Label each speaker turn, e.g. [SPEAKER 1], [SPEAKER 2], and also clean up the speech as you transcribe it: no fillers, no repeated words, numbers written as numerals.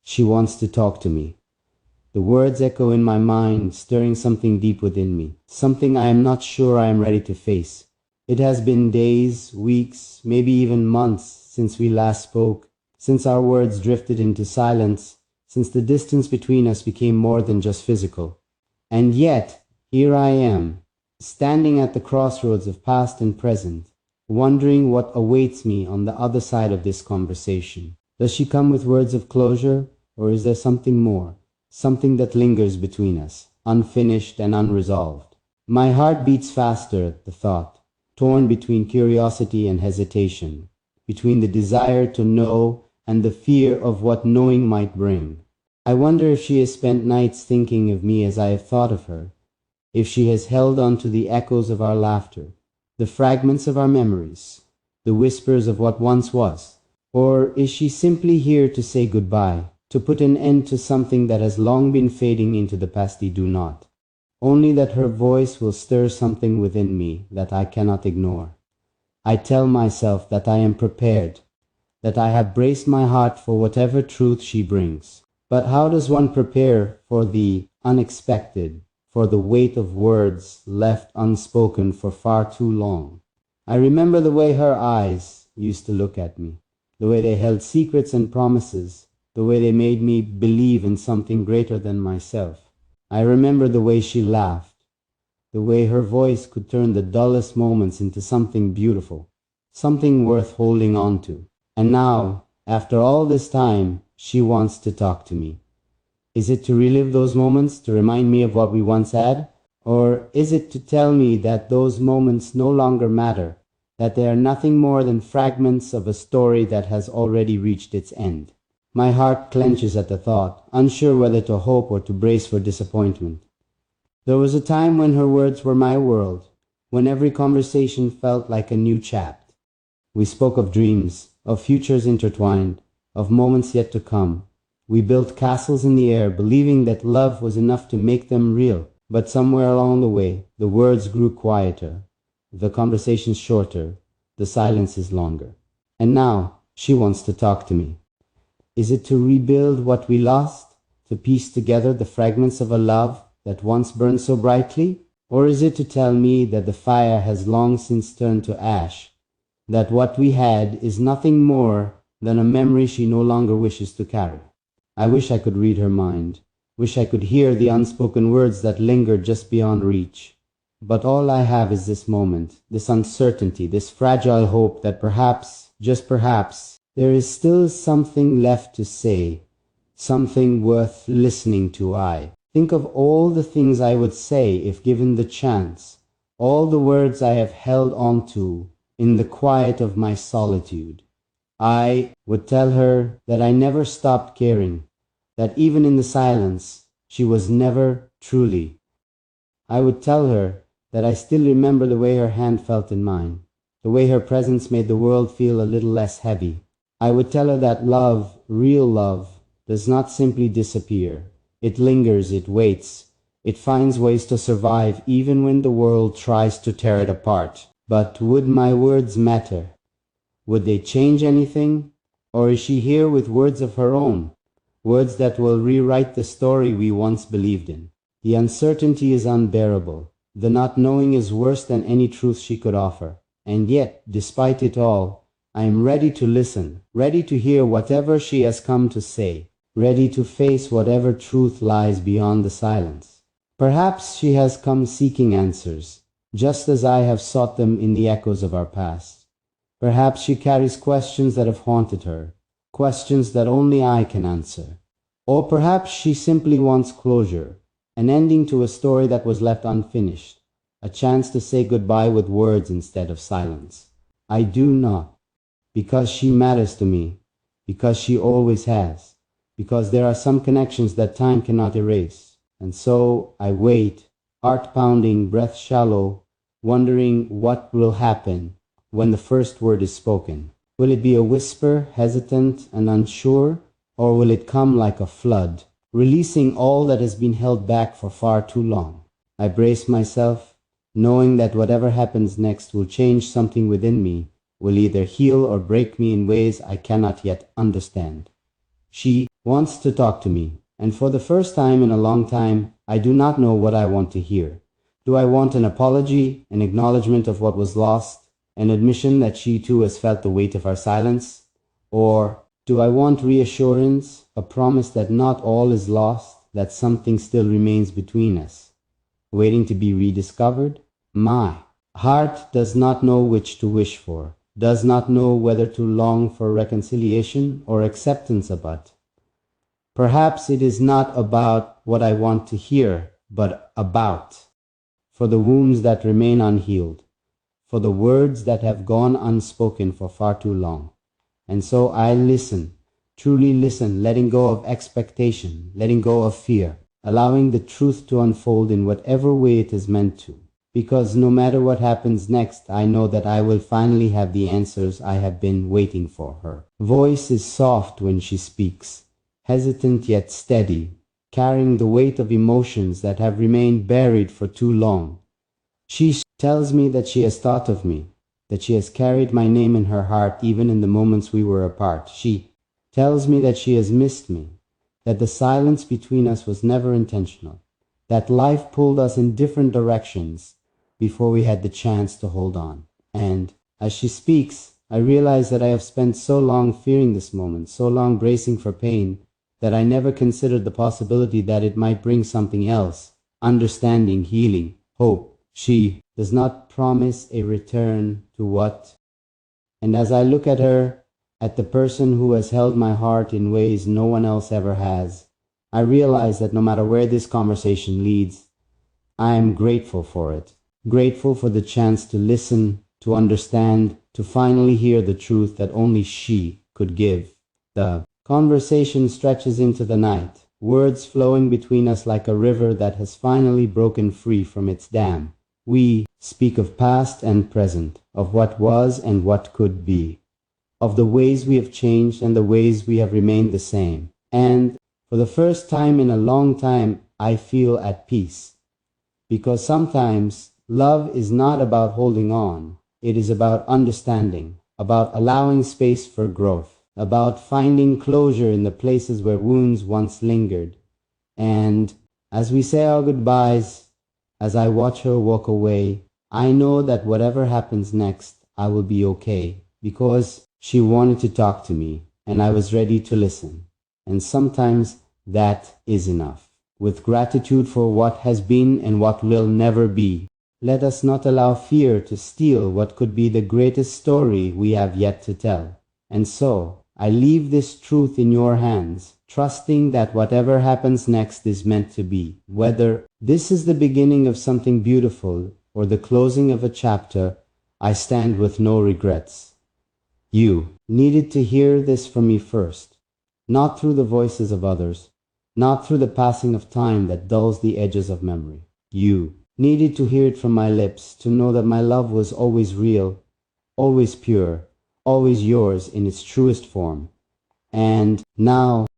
[SPEAKER 1] She wants to talk to me. The words echo in my mind, stirring something deep within me, something I am not sure I am ready to face. It has been days, weeks, maybe even months since we last spoke, since our words drifted into silence, since the distance between us became more than just physical. And yet, here I am, standing at the crossroads of past and present, wondering what awaits me on the other side of this conversation. Does she come with words of closure, or is there something more, something that lingers between us, unfinished and unresolved? My heart beats faster at the thought, torn between curiosity and hesitation, between the desire to know and the fear of what knowing might bring. I wonder if she has spent nights thinking of me as I have thought of her, if she has held on to the echoes of our laughter, the fragments of our memories, the whispers of what once was, or is she simply here to say goodbye, to put an end to something that has long been fading into the past-do-not? Only that her voice will stir something within me that I cannot ignore. I tell myself that I am prepared, that I have braced my heart for whatever truth she brings. But how does one prepare for the unexpected, for the weight of words left unspoken for far too long? I remember the way her eyes used to look at me, the way they held secrets and promises, the way they made me believe in something greater than myself. I remember the way she laughed, the way her voice could turn the dullest moments into something beautiful, something worth holding on to. And now, after all this time, she wants to talk to me. Is it to relive those moments, to remind me of what we once had? Or is it to tell me that those moments no longer matter, that they are nothing more than fragments of a story that has already reached its end? My heart clenches at the thought, unsure whether to hope or to brace for disappointment. There was a time when her words were my world, when every conversation felt like a new chapter. We spoke of dreams, of futures intertwined, of moments yet to come. We built castles in the air, believing that love was enough to make them real. But somewhere along the way, the words grew quieter, the conversations shorter, the silences longer. And now, she wants to talk to me. Is it to rebuild what we lost, to piece together the fragments of a love that once burned so brightly? Or is it to tell me that the fire has long since turned to ash, that what we had is nothing more than a memory she no longer wishes to carry? I wish I could read her mind, wish I could hear the unspoken words that linger just beyond reach. But all I have is this moment, this uncertainty, this fragile hope that perhaps, just perhaps, there is still something left to say, something worth listening to. I think of all the things I would say if given the chance, all the words I have held on to in the quiet of my solitude. I would tell her that I never stopped caring, that even in the silence, she was never truly. I would tell her that I still remember the way her hand felt in mine, the way her presence made the world feel a little less heavy. I would tell her that love, real love, does not simply disappear. It lingers, it waits, it finds ways to survive even when the world tries to tear it apart. But would my words matter? Would they change anything? Or is she here with words of her own? Words that will rewrite the story we once believed in. The uncertainty is unbearable. The not knowing is worse than any truth she could offer. And yet, despite it all, I am ready to listen, ready to hear whatever she has come to say, ready to face whatever truth lies beyond the silence. Perhaps she has come seeking answers, just as I have sought them in the echoes of our past. Perhaps she carries questions that have haunted her, questions that only I can answer. Or perhaps she simply wants closure, an ending to a story that was left unfinished, a chance to say goodbye with words instead of silence. I do not, because she matters to me, because she always has, because there are some connections that time cannot erase. And so I wait, heart pounding, breath shallow, wondering what will happen when the first word is spoken. Will it be a whisper, hesitant and unsure, or will it come like a flood, releasing all that has been held back for far too long? I brace myself, knowing that whatever happens next will change something within me, will either heal or break me in ways I cannot yet understand. She wants to talk to me, and for the first time in a long time, I do not know what I want to hear. Do I want an apology, an acknowledgement of what was lost, an admission that she too has felt the weight of our silence? Or do I want reassurance, a promise that not all is lost, that something still remains between us, waiting to be rediscovered? My heart does not know which to wish for, does not know whether to long for reconciliation or acceptance about. Perhaps it is not about what I want to hear, but about, for the wounds that remain unhealed, for the words that have gone unspoken for far too long. And so I listen, truly listen, letting go of expectation, letting go of fear, allowing the truth to unfold in whatever way it is meant to. Because no matter what happens next, I know that I will finally have the answers I have been waiting for. Her voice is soft when she speaks, hesitant yet steady, carrying the weight of emotions that have remained buried for too long. She tells me that she has thought of me, that she has carried my name in her heart even in the moments we were apart. She tells me that she has missed me, that the silence between us was never intentional, that life pulled us in different directions before we had the chance to hold on. And as she speaks, I realize that I have spent so long fearing this moment, so long bracing for pain, that I never considered the possibility that it might bring something else, understanding, healing, hope. She does not promise a return to what? And as I look at her, at the person who has held my heart in ways no one else ever has, I realize that no matter where this conversation leads, I am grateful for it. Grateful for the chance to listen, to understand, to finally hear the truth that only she could give. The conversation stretches into the night, words flowing between us like a river that has finally broken free from its dam. We speak of past and present, of what was and what could be, of the ways we have changed and the ways we have remained the same. And for the first time in a long time, I feel at peace. Because sometimes love is not about holding on. It is about understanding, about allowing space for growth, about finding closure in the places where wounds once lingered. And as we say our goodbyes, as I watch her walk away, I know that whatever happens next, I will be okay, because she wanted to talk to me, and I was ready to listen. And sometimes that is enough. With gratitude for what has been and what will never be, let us not allow fear to steal what could be the greatest story we have yet to tell. And so, I leave this truth in your hands, trusting that whatever happens next is meant to be. Whether this is the beginning of something beautiful or the closing of a chapter, I stand with no regrets. You needed to hear this from me first, not through the voices of others, not through the passing of time that dulls the edges of memory. You needed to hear it from my lips, to know that my love was always real, always pure, always yours in its truest form. And now